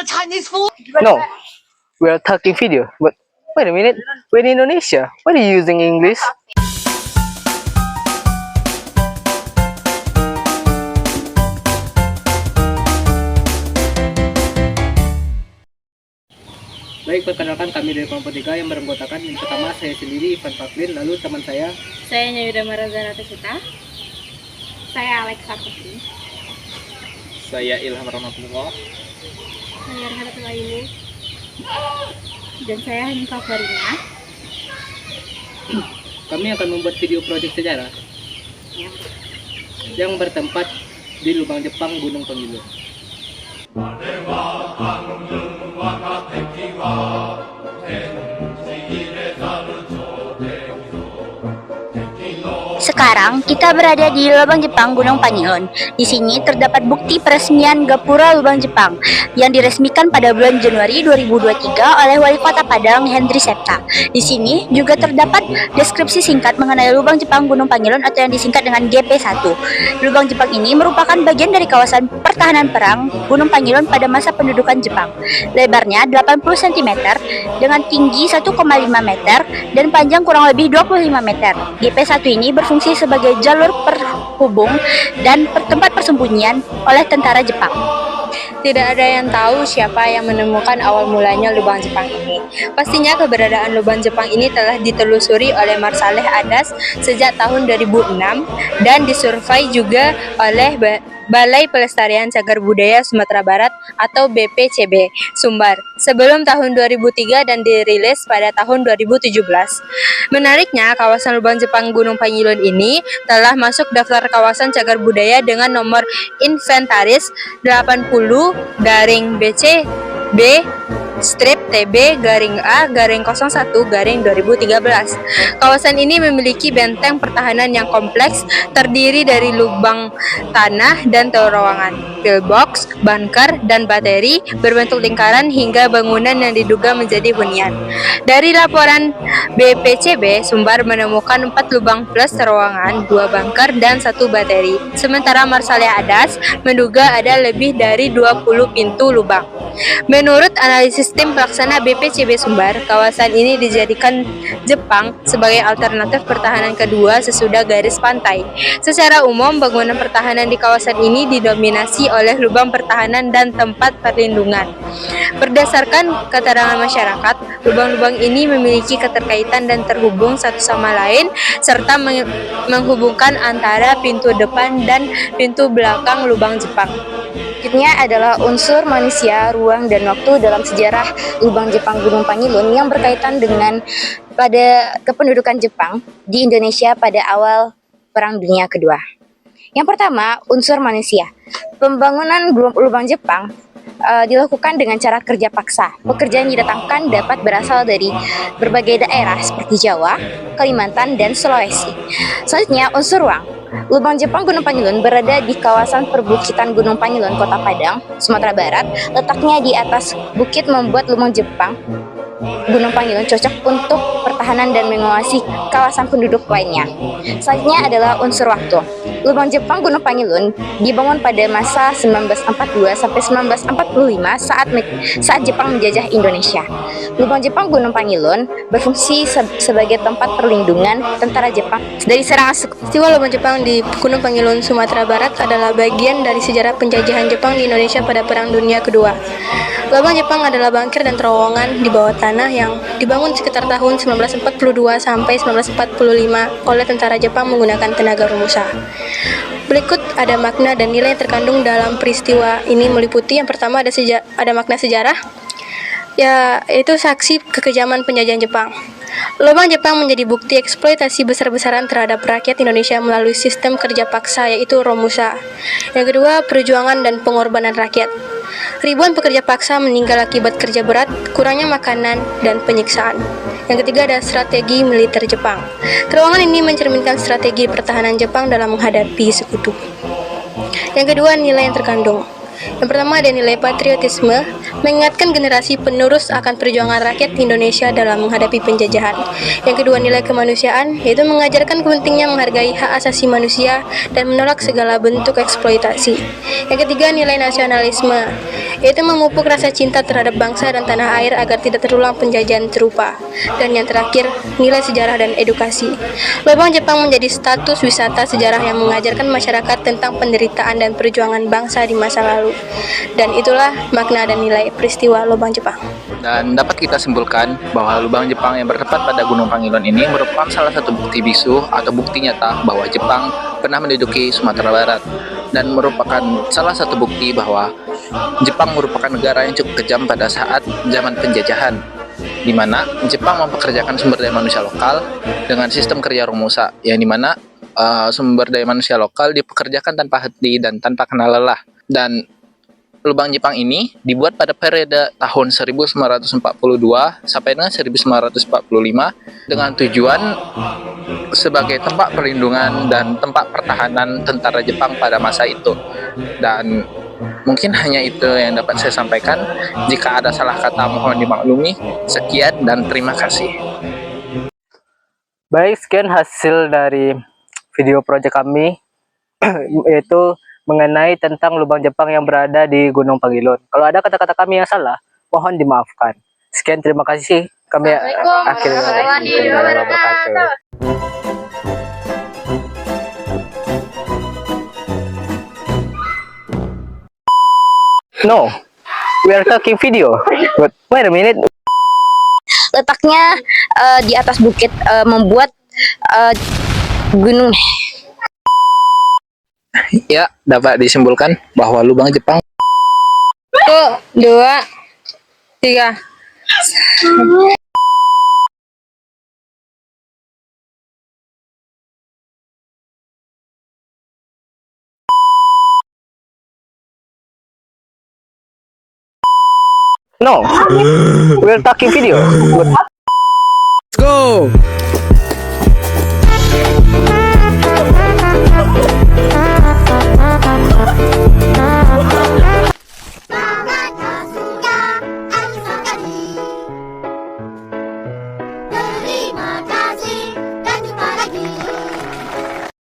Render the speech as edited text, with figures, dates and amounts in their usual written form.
Chinese food? No, we are talking video. But wait a minute, we're in Indonesia. Why are you using English? Baik, perkenalkan kami dari kelompok 3 yang beranggotakan. Yang pertama saya sendiri, Ivan Faklin, lalu teman saya Nyawida Marazana Tesita. Saya Alexa Putri. Saya Ilham Rahmatullah. Saya Rehatul Aini. Dan saya Hanifah Farina. Kami akan membuat video proyek sejarah yang bertempat di Lubang Jepang, Gunung Pangilun. Sekarang kita berada di Lubang Jepang Gunung Pangilun. Di sini terdapat bukti peresmian Gapura Lubang Jepang yang diresmikan pada bulan Januari 2023 oleh Wali Kota Padang Hendri Septa. Di sini juga terdapat deskripsi singkat mengenai Lubang Jepang Gunung Pangilun atau yang disingkat dengan GP1. Lubang Jepang ini merupakan bagian dari kawasan pertahanan perang Gunung Pangilun pada masa pendudukan Jepang. Lebarnya 80 cm dengan tinggi 1,5 meter dan panjang kurang lebih 25 meter. GP1 ini berfungsi sebagai jalur perhubung dan tempat persembunyian oleh tentara Jepang. Tidak ada yang tahu siapa yang menemukan awal mulanya lubang Jepang ini. Pastinya keberadaan lubang Jepang ini telah ditelusuri oleh Marsaleh Adas sejak tahun 2006 dan disurvei juga oleh Balai Pelestarian Cagar Budaya Sumatera Barat atau BPCB Sumbar sebelum tahun 2003 dan dirilis pada tahun 2017. Menariknya, kawasan lubang Jepang Gunung Pangilun ini telah masuk daftar kawasan cagar budaya dengan nomor inventaris 80-BCB TB-A-01-2013. Kawasan ini memiliki benteng pertahanan yang kompleks terdiri dari lubang tanah dan terowongan, pillbox, bunker, dan bateri berbentuk lingkaran hingga bangunan yang diduga menjadi hunian. Dari laporan BPCB, Sumbar menemukan 4 lubang plus terowongan, 2 bunker, dan 1 bateri. Sementara Marsaleh Adas menduga ada lebih dari 20 pintu lubang. Menurut analisis tim pelaksana BPCB Sumbar, kawasan ini dijadikan Jepang sebagai alternatif pertahanan kedua sesudah garis pantai. Secara umum, bangunan pertahanan di kawasan ini didominasi oleh lubang pertahanan dan tempat perlindungan. Berdasarkan keterangan masyarakat, lubang-lubang ini memiliki keterkaitan dan terhubung satu sama lain, serta menghubungkan antara pintu depan dan pintu belakang lubang Jepang. Selanjutnya adalah unsur manusia, ruang, dan waktu dalam sejarah lubang Jepang Gunung Pangilun yang berkaitan dengan pada kependudukan Jepang di Indonesia pada awal Perang Dunia Kedua. Yang pertama, unsur manusia. Pembangunan lubang Jepang dilakukan dengan cara kerja paksa. Pekerja yang didatangkan dapat berasal dari berbagai daerah seperti Jawa, Kalimantan, dan Sulawesi. Selanjutnya, unsur ruang. Lubang Jepang Gunung Pangilun berada di kawasan perbukitan Gunung Pangilun, Kota Padang, Sumatera Barat. Letaknya di atas bukit membuat lubang Jepang Gunung Pangilun cocok untuk pertahanan dan menguasai kawasan penduduk lainnya. Selanjutnya adalah unsur waktu. Lubang Jepang Gunung Pangilun dibangun pada masa 1942 sampai 1945 saat Jepang menjajah Indonesia. Lubang Jepang Gunung Pangilun berfungsi sebagai tempat perlindungan tentara Jepang dari serangan. Peristiwa lubang Jepang di Gunung Pangilun, Sumatera Barat adalah bagian dari sejarah penjajahan Jepang di Indonesia pada Perang Dunia Kedua. Lubang Jepang adalah bangkir dan terowongan di bawah tanah yang dibangun sekitar tahun 1942 sampai 1945 oleh tentara Jepang menggunakan tenaga Romusa. Berikut ada makna dan nilai yang terkandung dalam peristiwa ini meliputi yang pertama ada makna sejarah, yaitu saksi kekejaman penjajahan Jepang. Lubang Jepang menjadi bukti eksploitasi besar-besaran terhadap rakyat Indonesia melalui sistem kerja paksa yaitu Romusa. Yang kedua, perjuangan dan pengorbanan rakyat. Ribuan pekerja paksa meninggal akibat kerja berat, kurangnya makanan, dan penyiksaan. Yang ketiga ada strategi militer Jepang. Terowongan ini mencerminkan strategi pertahanan Jepang dalam menghadapi sekutu. Yang kedua, nilai yang terkandung. Yang pertama ada nilai patriotisme, mengingatkan generasi penerus akan perjuangan rakyat Indonesia dalam menghadapi penjajahan. Yang kedua nilai kemanusiaan, yaitu mengajarkan pentingnya menghargai hak asasi manusia dan menolak segala bentuk eksploitasi. Yang ketiga nilai nasionalisme, yaitu memupuk rasa cinta terhadap bangsa dan tanah air agar tidak terulang penjajahan serupa. Dan yang terakhir, nilai sejarah dan edukasi. Lubang Jepang menjadi status wisata sejarah yang mengajarkan masyarakat tentang penderitaan dan perjuangan bangsa di masa lalu. Dan itulah makna dan nilai peristiwa Lubang Jepang. Dan dapat kita simpulkan bahwa lubang Jepang yang bertempat pada Gunung Pangilon ini merupakan salah satu bukti bisu atau bukti nyata bahwa Jepang pernah menduduki Sumatera Barat, dan merupakan salah satu bukti bahwa Jepang merupakan negara yang cukup kejam pada saat zaman penjajahan, di mana Jepang mempekerjakan sumber daya manusia lokal dengan sistem kerja Romusa, yang dimana sumber daya manusia lokal dipekerjakan tanpa henti dan tanpa kenal lelah. Dan lubang Jepang ini dibuat pada periode tahun 1942 sampai dengan 1945 dengan tujuan sebagai tempat perlindungan dan tempat pertahanan tentara Jepang pada masa itu. Dan mungkin hanya itu yang dapat saya sampaikan. Jika ada salah kata mohon dimaklumi. Sekian dan terima kasih. Baik, sekian hasil dari video project kami yaitu mengenai tentang lubang Jepang yang berada di Gunung Pangilon. Kalau ada kata-kata kami yang salah, mohon dimaafkan. Sekian, terima kasih. Kami akhiri. Warahmatullahi wabarakatuh. No, we are talking video. But wait a minute. Letaknya di atas bukit, membuat gunung. Ya, dapat disimpulkan bahwa lubang Jepang 1, 2, 3. No, we are talking video. But Let's go!